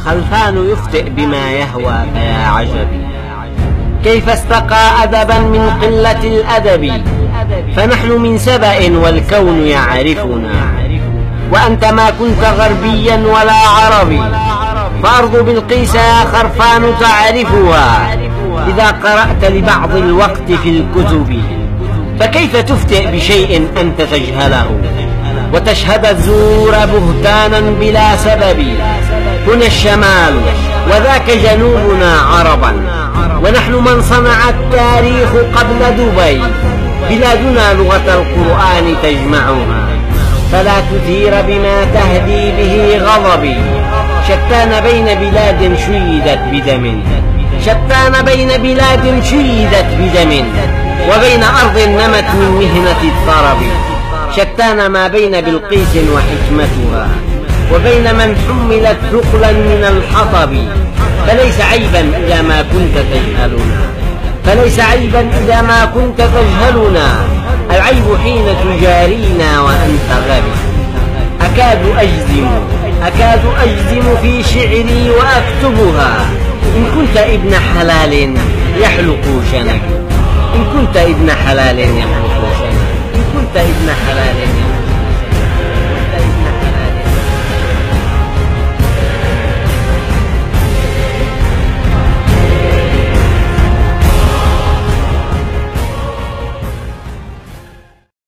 خلفان يفتئ بما يهوى فيا عجبي. كيف استقى أدبا من قلة الأدب، فنحن من سبأ والكون يعرفنا، وأنت ما كنت غربيا ولا عربي، فأرض بلقيس يا خرفان تعرفها إذا قرأت لبعض الوقت في الكتب. فكيف تفتئ بشيء أنت تجهله وتشهد الزور بهتانا بلا سبب؟ هنا الشمال وذاك جنوبنا عربا، ونحن من صنع التاريخ قبل دبي. بلادنا لغة القرآن تجمعها، فلا تثير بما تهدي به غضبي. شتان بين بلاد شيدت بدم، شتان بين بلاد شيدت بدم، وبين أرض نمت من مهنة الطرب. شتان ما بين بلقيس وحكمتها وبين من حملت ثقلا من الحطب. فليس عيبا إذا ما كنت تجهلنا، فليس عيبا إذا ما كنت تجهلنا. العيب حين تجارينا وأنت غبي. أكاد أجزم في شعري وأكتبها، إن كنت ابن حلال يحلق شنك، إن كنت ابن حلال يحلق شنك، إن كنت ابن حلال